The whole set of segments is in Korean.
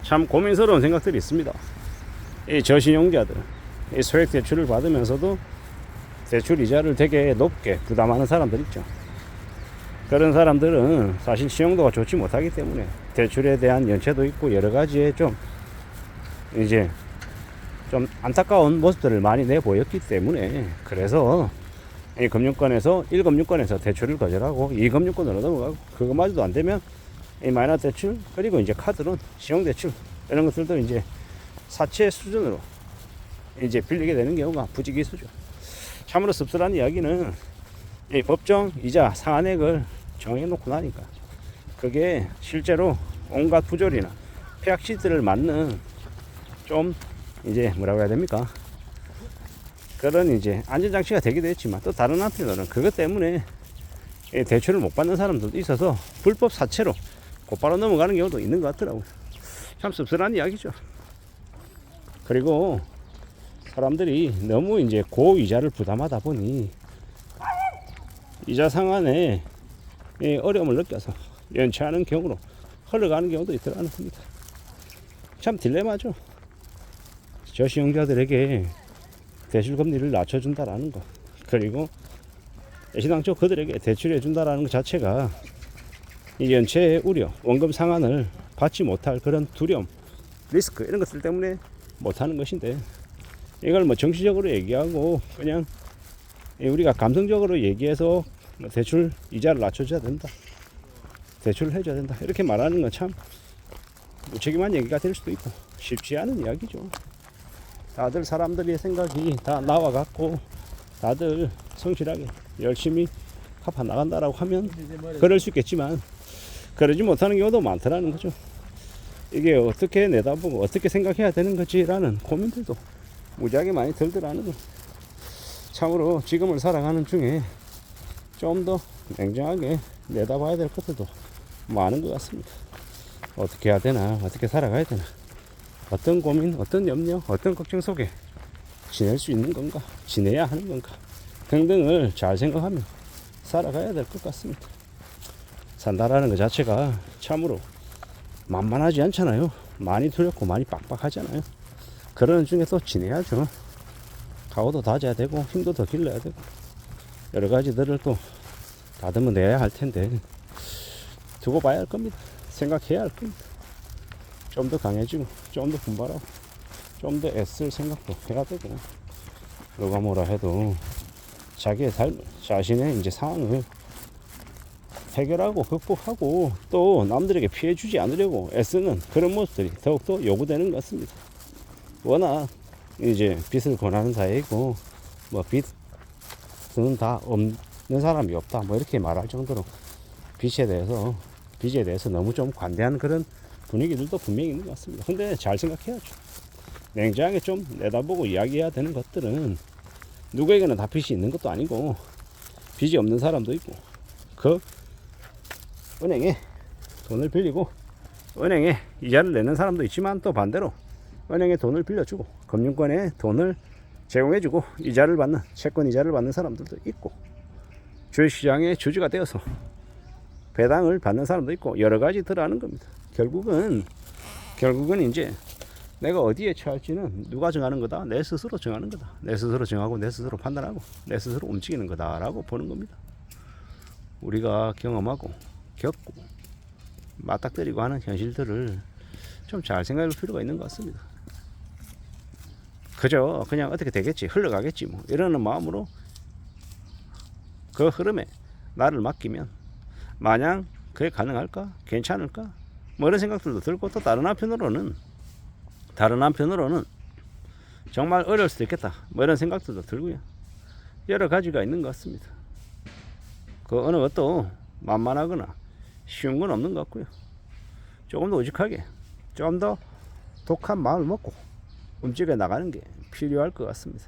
참 고민스러운 생각들이 있습니다. 이 저신용자들, 이 소액 대출을 받으면서도 대출 이자를 되게 높게 부담하는 사람들 있죠. 그런 사람들은 사실 신용도가 좋지 못하기 때문에 대출에 대한 연체도 있고 여러 가지에 좀 이제 좀 안타까운 모습들을 많이 내보였기 때문에, 그래서 이 금융권에서 1금융권에서 대출을 거절하고 2금융권으로 넘어가고, 그것마저도 안 되면 이 마이너 대출, 그리고 이제 카드론, 신용대출 이런 것들도 이제 사채 수준으로 이제 빌리게 되는 경우가 부지기수죠. 참으로 씁쓸한 이야기는 이 법정 이자 상한액을 정해놓고 나니까 그게 실제로 온갖 부조리나 폐악시들을 맞는 좀 이제 뭐라고 해야 됩니까? 그런 이제 안전장치가 되기도 했지만, 또 다른 한편으로는 그것 때문에 대출을 못 받는 사람들도 있어서 불법 사채로 곧바로 넘어가는 경우도 있는 것 같더라고요. 참 씁쓸한 이야기죠. 그리고 사람들이 너무 이제 고이자를 부담하다 보니 이자 상한에 어려움을 느껴서 연체하는 경우로 흘러가는 경우도 있더라는 겁니다. 참 딜레마죠. 저신용자들에게 대출 금리를 낮춰준다라는 거, 그리고 애시당초 그들에게 대출해 준다라는 것 자체가 이 연체의 우려, 원금 상환을 받지 못할 그런 두려움, 리스크 이런 것들 때문에 못하는 것인데, 이걸 뭐 정치적으로 얘기하고 그냥 우리가 감성적으로 얘기해서 대출 이자를 낮춰줘야 된다, 대출을 해줘야 된다 이렇게 말하는 건 참 무책임한 얘기가 될 수도 있고 쉽지 않은 이야기죠. 다들 사람들의 생각이 다 나와 갖고 다들 성실하게 열심히 갚아 나간다라고 하면 그럴 수 있겠지만, 그러지 못하는 경우도 많더라는 거죠. 이게 어떻게 내다보고 어떻게 생각해야 되는 거지라는 고민들도 무지하게 많이 들더라는 거. 참으로 지금을 살아가는 중에 좀 더 냉정하게 내다봐야 될 것들도 많은 것 같습니다. 어떻게 해야 되나, 어떻게 살아가야 되나, 어떤 고민, 어떤 염려, 어떤 걱정 속에 지낼 수 있는 건가, 지내야 하는 건가 등등을 잘 생각하며 살아가야 될 것 같습니다. 산다라는 것 자체가 참으로 만만하지 않잖아요. 많이 두렵고 많이 빡빡하잖아요. 그러는 중에 또 지내야죠. 각오도 다져야 되고 힘도 더 길러야 되고 여러 가지들을 또 다듬어 내야 할 텐데, 두고 봐야 할 겁니다. 생각해야 할 겁니다. 좀 더 강해지고 좀 더 분발하고 좀 더 애쓸 생각도 해야 되고, 누가 뭐라 해도 자기의 삶을, 자신의 이제 상황을 해결하고 극복하고 또 남들에게 피해 주지 않으려고 애쓰는 그런 모습들이 더욱더 요구되는 것 같습니다. 워낙 이제 빚을 권하는 사회이고, 뭐 빚은 다 없는 사람이 없다 뭐 이렇게 말할 정도로 빚에 대해서 너무 좀 관대한 그런 분위기들도 분명히 있는 것 같습니다. 근데 잘 생각해야죠. 냉정하게 좀 내다보고 이야기해야 되는 것들은 누구에게는 다 빚이 있는 것도 아니고, 빚이 없는 사람도 있고, 그 은행에 돈을 빌리고 은행에 이자를 내는 사람도 있지만, 또 반대로 은행에 돈을 빌려주고 금융권에 돈을 제공해주고 이자를 받는, 채권 이자를 받는 사람들도 있고, 주식시장의 주주가 되어서 배당을 받는 사람도 있고, 여러 가지 들어가는 겁니다. 결국은 이제 내가 어디에 처할지는 누가 정하는 거다? 내 스스로 정하는 거다. 내 스스로 정하고 내 스스로 판단하고 내 스스로 움직이는 거다라고 보는 겁니다. 우리가 경험하고 겪고 맞닥뜨리고 하는 현실들을 좀 잘 생각할 필요가 있는 것 같습니다. 그저 그냥 어떻게 되겠지, 흘러가겠지 뭐 이러는 마음으로 그 흐름에 나를 맡기면 마냥 그게 가능할까? 괜찮을까? 뭐 이런 생각들도 들고, 또 다른 한편으로는 정말 어려울 수도 있겠다 뭐 이런 생각들도 들고요. 여러 가지가 있는 것 같습니다. 그 어느 것도 만만하거나 쉬운 건 없는 것 같고요. 조금 더 우직하게, 좀 더 독한 마음을 먹고 움직여 나가는 게 필요할 것 같습니다.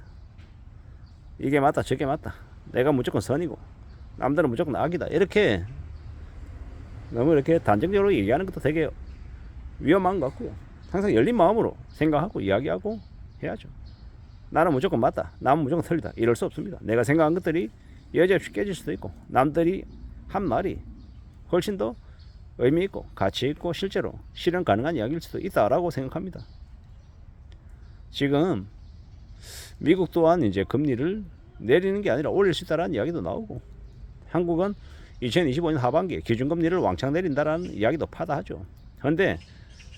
이게 맞다 저게 맞다, 내가 무조건 선이고 남들은 무조건 악이다, 이렇게 너무 이렇게 단정적으로 얘기하는 것도 되게 위험한 것 같고요. 항상 열린 마음으로 생각하고 이야기하고 해야죠. 나는 무조건 맞다, 남은 무조건 틀리다, 이럴 수 없습니다. 내가 생각한 것들이 여지없이 깨질 수도 있고, 남들이 한 말이 훨씬 더 의미 있고 가치 있고 실제로 실현 가능한 이야기일 수도 있다라고 생각합니다. 지금 미국 또한 이제 금리를 내리는 게 아니라 올릴 수 있다라는 이야기도 나오고, 한국은 2025년 하반기에 기준금리를 왕창 내린다라는 이야기도 파다하죠. 그런데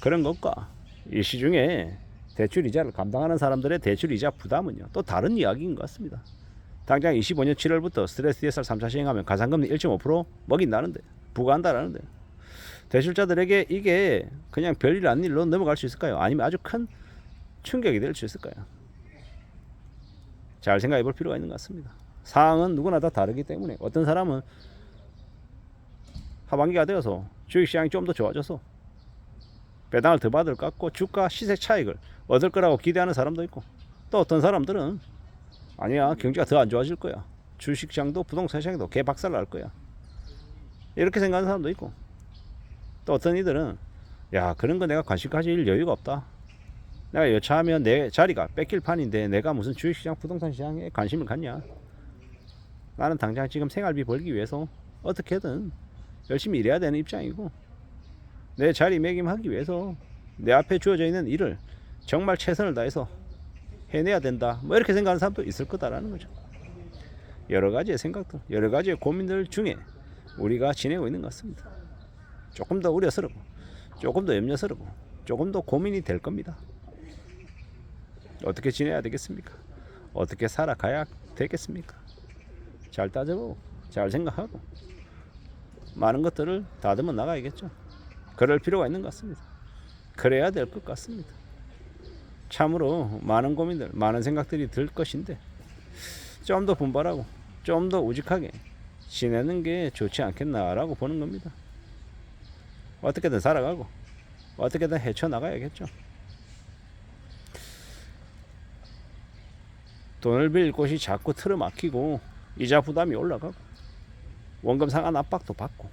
그런 것과 이 시중에 대출 이자를 감당하는 사람들의 대출 이자 부담은요, 또 다른 이야기인 것 같습니다. 당장 25년 7월부터 스트레스 DSR 3차 시행하면 가상금리 1.5% 먹인다는데, 부과한다라는데, 대출자들에게 이게 그냥 별일 아닌 일로 넘어갈 수 있을까요? 아니면 아주 큰 충격이 될 수 있을까요? 잘 생각해 볼 필요가 있는 것 같습니다. 상황은 누구나 다 다르기 때문에 어떤 사람은 하반기가 되어서 주식시장이 좀 더 좋아져서 배당을 더 받을 것 같고 주가 시세 차익을 얻을 거라고 기대하는 사람도 있고, 또 어떤 사람들은 아니야, 경제가 더 안 좋아질 거야, 주식시장도 부동산 시장도 개박살 날 거야, 이렇게 생각하는 사람도 있고, 또 어떤 이들은 야, 그런 거 내가 관심 가질 여유가 없다, 내가 여차하면 내 자리가 뺏길 판인데 내가 무슨 주식시장 부동산 시장에 관심을 갖냐, 나는 당장 지금 생활비 벌기 위해서 어떻게든 열심히 일해야 되는 입장이고, 내 자리매김하기 위해서 내 앞에 주어져 있는 일을 정말 최선을 다해서 해내야 된다, 뭐 이렇게 생각하는 사람도 있을 거다라는 거죠. 여러 가지의 생각들, 여러 가지의 고민들 중에 우리가 지내고 있는 것 같습니다. 조금 더 우려스럽고, 조금 더 염려스럽고, 조금 더 고민이 될 겁니다. 어떻게 지내야 되겠습니까? 어떻게 살아가야 되겠습니까? 잘 따져보고, 잘 생각하고, 많은 것들을 다듬어 나가야겠죠. 그럴 필요가 있는 것 같습니다. 그래야 될 것 같습니다. 참으로 많은 고민들, 많은 생각들이 들 것인데, 좀 더 분발하고 좀 더 우직하게 지내는 게 좋지 않겠나라고 보는 겁니다. 어떻게든 살아가고 어떻게든 헤쳐나가야겠죠. 돈을 빌릴 곳이 자꾸 틀어막히고 이자 부담이 올라가고 원금 상환 압박도 받고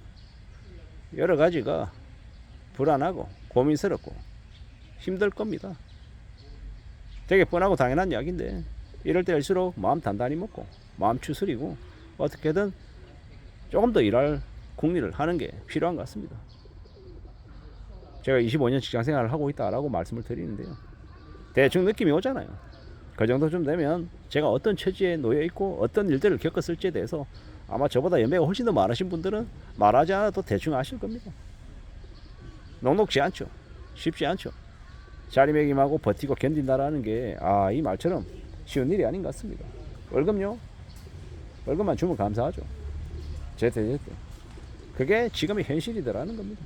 여러 가지가 불안하고 고민스럽고 힘들 겁니다. 되게 뻔하고 당연한 이야기인데, 이럴 때일수록 마음 단단히 먹고 마음 추스리고 어떻게든 조금 더 일할 궁리를 하는 게 필요한 것 같습니다. 제가 25년 직장생활을 하고 있다라고 말씀을 드리는데요, 대충 느낌이 오잖아요. 그 정도쯤 되면 제가 어떤 처지에 놓여 있고 어떤 일들을 겪었을지에 대해서 아마 저보다 연배가 훨씬 더 많으신 분들은 말하지 않아도 대충 아실 겁니다. 녹록지 않죠. 쉽지 않죠. 자리매김하고 버티고 견딘다라는 게 이 말처럼 쉬운 일이 아닌 것 같습니다. 월급요? 월급만 주면 감사하죠. 제때. 그게 지금의 현실이더라는 겁니다.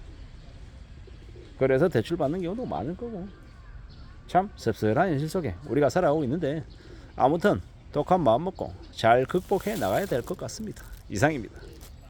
그래서 대출 받는 경우도 많을 거고, 참 씁쓸한 현실 속에 우리가 살아가고 있는데, 아무튼 독한 마음 먹고 잘 극복해 나가야 될 것 같습니다. 이상입니다.